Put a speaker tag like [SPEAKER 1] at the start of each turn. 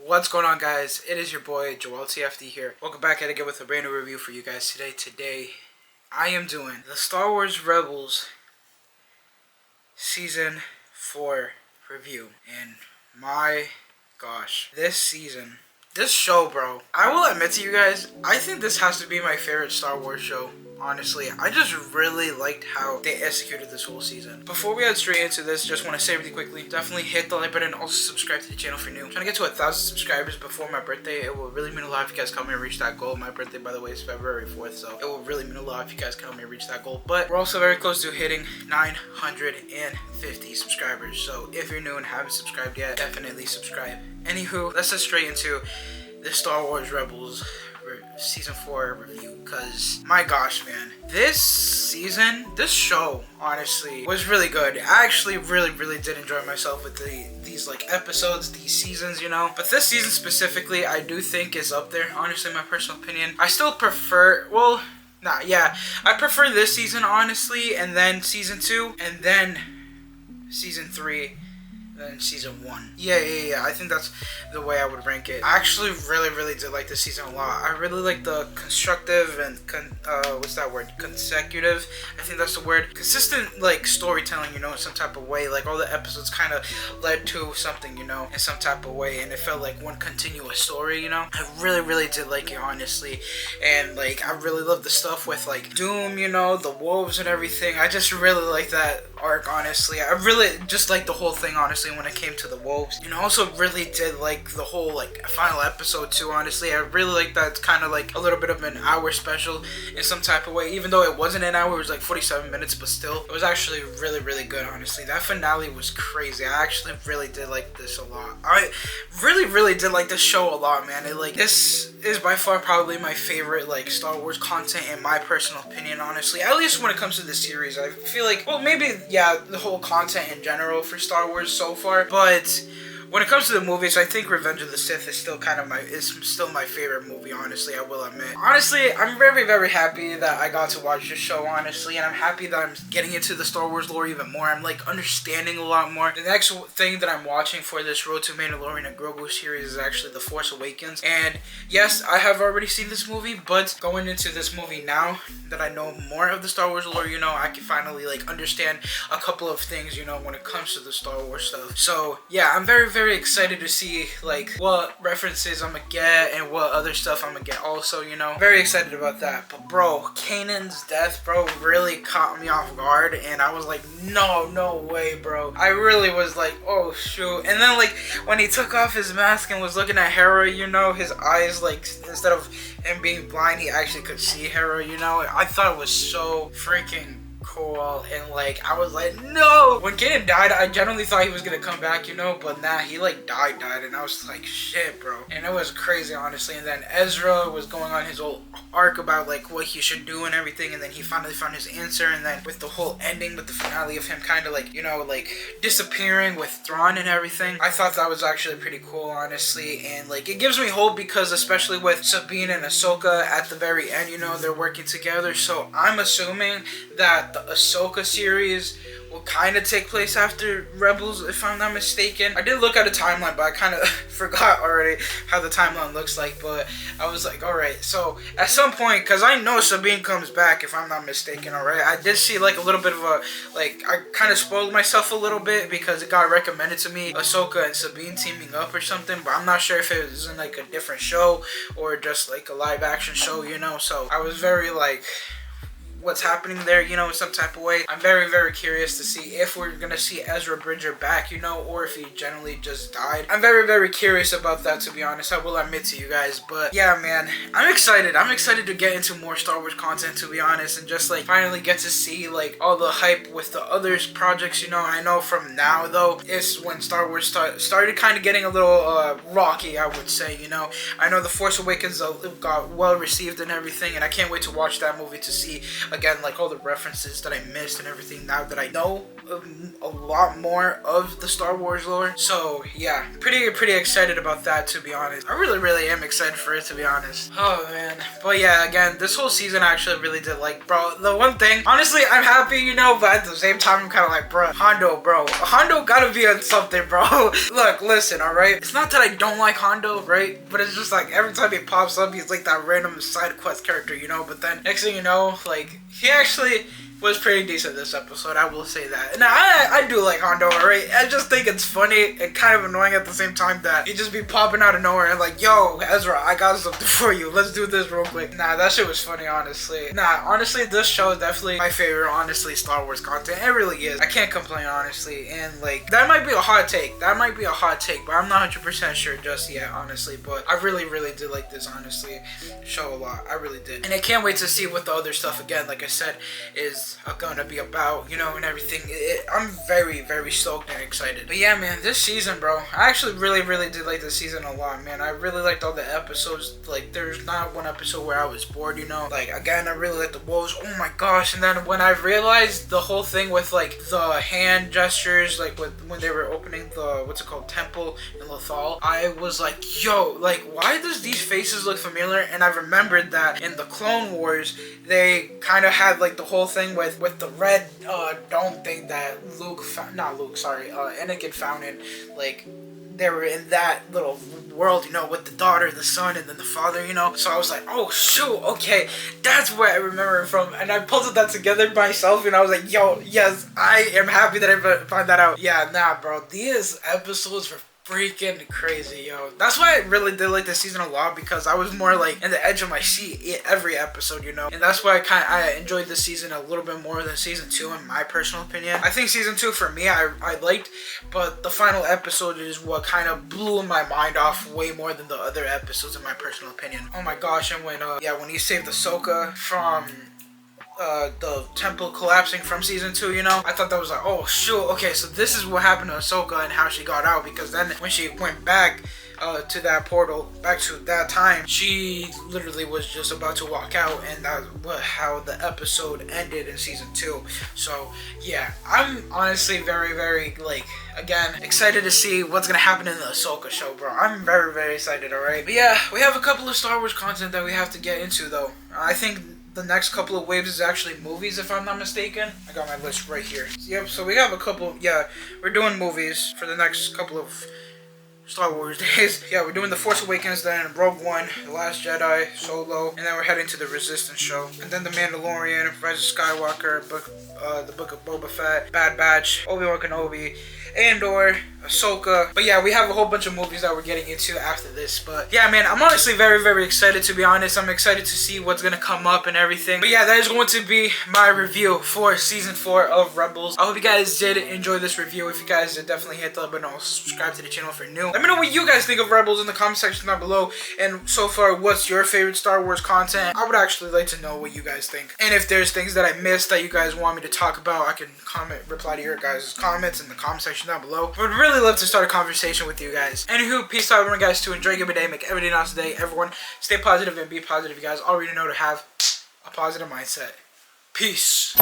[SPEAKER 1] What's going on, guys? It is your boy Joel TFD here. Welcome back yet again with a brand new review for you guys today. Today, I am doing the Star Wars Rebels Season 4 review. And my gosh, this show, bro. I will admit to you guys, I think this has to be my favorite Star Wars show. Honestly, I just really liked how they executed this whole season. Before we head straight into this, just want to say really quickly, definitely hit the like button and also subscribe to the channel for new. I'm trying to get to 1,000 subscribers before my birthday. It will really mean a lot if you guys come here and reach that goal. My birthday, by the way, is February 4th, so it will really mean a lot if you guys come here and reach that goal. But we're also very close to hitting 950 subscribers, so if you're new and haven't subscribed yet, definitely subscribe. Anywho, let's get straight into the Star Wars Rebels Season 4 review, because my gosh, man, this show honestly was really good. I actually really did enjoy myself with these like episodes, these seasons, you know. But this season specifically, I do think is up there, honestly, my personal opinion. I still prefer, I prefer this season, honestly, and then season 2, and then season 3, than season 1. Yeah. I think that's the way I would rank it. I actually really did like this season a lot. I really like the constructive and consecutive. I think that's the word. Consistent like storytelling, you know, in some type of way. Like all the episodes kind of led to something, you know, in some type of way, and it felt like one continuous story, you know. I really did like it, honestly, and like I really love the stuff with like Doom, you know, the wolves and everything. I just really like that arc, honestly. I really just like the whole thing, honestly, when it came to the wolves. And I also really did like the whole like final episode too, honestly. I really like that it's kind of like a little bit of an hour special in some type of way, even though it wasn't an hour. It was like 47 minutes, but still it was actually really good, honestly. That finale was crazy. I actually really did like this a lot. I really did like this show a lot, man. This is by far probably my favorite like Star Wars content in my personal opinion, honestly, at least when it comes to this series. I feel like, well, maybe the whole content in general for Star Wars so far, but when it comes to the movies, I think Revenge of the Sith is still my favorite movie, honestly, I will admit. Honestly, I'm very happy that I got to watch this show, honestly, and I'm happy that I'm getting into the Star Wars lore even more. I'm like understanding a lot more. The next thing that I'm watching for this Road to Mandalorian and Grogu series is actually The Force Awakens. And yes, I have already seen this movie, but going into this movie now that I know more of the Star Wars lore, you know, I can finally like understand a couple of things, you know, when it comes to the Star Wars stuff. So yeah, I'm very excited to see like what references I'm gonna get and what other stuff I'm gonna get also, you know. Very excited about that. But bro, Kanan's death, bro, really caught me off guard, and I was like, no way, bro. I really was like, oh shoot. And then like when he took off his mask and was looking at Hera, you know, his eyes, like instead of him being blind, he actually could see Hera, you know. I thought it was so freaking cool, and like I was like, no. When Kanan died, I generally thought he was gonna come back, you know, but nah, he like died, and I was like, shit, bro. And it was crazy, honestly. And then Ezra was going on his whole arc about like what he should do and everything, and then he finally found his answer. And then with the whole ending, with the finale of him kind of like, you know, like disappearing with Thrawn and everything, I thought that was actually pretty cool, honestly. And like it gives me hope, because especially with Sabine and Ahsoka at the very end, you know, they're working together. So I'm assuming that the Ahsoka series will kind of take place after Rebels, if I'm not mistaken. I did look at a timeline, but I kind of forgot already how the timeline looks like. But I was like, alright, so at some point, because I know Sabine comes back, if I'm not mistaken, alright. I did see like a little bit of a, like, I kind of spoiled myself a little bit because it got recommended to me, Ahsoka and Sabine teaming up or something, but I'm not sure if it was in like a different show or just like a live action show, you know. So I was very like, what's happening there, you know, in some type of way. I'm very curious to see if we're gonna see Ezra Bridger back, you know, or if he generally just died. I'm very curious about that, to be honest, I will admit to you guys. But yeah, man, I'm excited to get into more Star Wars content, to be honest, and just like finally get to see like all the hype with the other projects, you know. I know from now though is when Star Wars started kind of getting a little rocky, I would say, you know. I know The Force Awakens got well received and everything, and I can't wait to watch that movie to see again, like all the references that I missed and everything, now that I know a lot more of the Star Wars lore. So yeah, pretty excited about that, to be honest. I really am excited for it, to be honest. Oh man. But yeah, again, this whole season I actually really did like, bro. The one thing, honestly, I'm happy, you know, but at the same time I'm kind of like, bro, Hondo gotta be on something, bro. Look, listen, all right, it's not that I don't like Hondo, right, but it's just like every time he pops up, he's like that random side quest character, you know. But then next thing you know, like, he actually was pretty decent this episode, I will say that. And I do like Hondo, alright? I just think it's funny and kind of annoying at the same time that he just be popping out of nowhere and like, yo, Ezra, I got something for you. Let's do this real quick. Nah, that shit was funny, honestly. Nah, honestly, this show is definitely my favorite, honestly, Star Wars content. It really is. I can't complain, honestly. And like, that might be a hot take. But I'm not 100% sure just yet, honestly. But I really did like this, honestly, show a lot. I really did. And I can't wait to see what the other stuff, again, like I said, is gonna be about, you know, and everything. I'm very stoked and excited. But yeah, man, this season, bro, I actually really did like this season a lot, man. I really liked all the episodes. Like, there's not one episode where I was bored, you know. Like, again, I really liked the wolves. Oh my gosh. And then when I realized the whole thing with like the hand gestures, like when they were opening the, what's it called, temple in Lothal, I was like, yo, like, why does these faces look familiar? And I remembered that in the Clone Wars, they kind of had like the whole thing with the red dome thing that Anakin found in, like, they were in that little world, you know, with the daughter, the son, and then the father, you know. So I was like, oh shoot, okay, that's where I remember it from. And I pulled that together myself, and I was like, yo, yes, I am happy that I found that out. Yeah, nah, bro, these episodes were freaking crazy, yo. That's why I really did like this season a lot, because I was more like in the edge of my seat every episode, you know. And that's why I enjoyed this season a little bit more than season 2, in my personal opinion. I think season 2 for me I liked, but the final episode is what kind of blew my mind off way more than the other episodes, in my personal opinion. Oh my gosh. And when when he saved Ahsoka from the temple collapsing from season 2, you know, I thought that was like, oh shoot, okay, so this is what happened to Ahsoka and how she got out. Because then when she went back to that portal, back to that time, she literally was just about to walk out, and that's how the episode ended in season 2. So yeah, I'm honestly very like, again, excited to see what's gonna happen in the Ahsoka show, bro. I'm very excited, alright? But yeah, we have a couple of Star Wars content that we have to get into, though. I think the next couple of waves is actually movies, if I'm not mistaken. I got my list right here. Yep, so we have a couple, yeah, we're doing movies for the next couple of Star Wars days. Yeah, we're doing The Force Awakens, then Rogue One, The Last Jedi, Solo, and then we're heading to the Resistance show. And then The Mandalorian, Rise of Skywalker, the Book of Boba Fett, Bad Batch, Obi-Wan Kenobi, Andor, Ahsoka. But yeah, we have a whole bunch of movies that we're getting into after this. But yeah, man, I'm honestly very excited, to be honest. I'm excited to see what's gonna come up and everything. But yeah, that is going to be my review for season 4 of Rebels. I hope you guys did enjoy this review. If you guys did, definitely hit the button. Also subscribe to the channel if you're new. Let me know what you guys think of Rebels in the comment section down below. And so far, what's your favorite Star Wars content? I would actually like to know what you guys think. And if there's things that I missed that you guys want me to talk about, I can reply to your guys' comments in the comment section down below. I would really love to start a conversation with you guys. Anywho, peace out, everyone, guys. To enjoy your day, make every day nice day. Everyone, stay positive and be positive. You guys already know to have a positive mindset. Peace.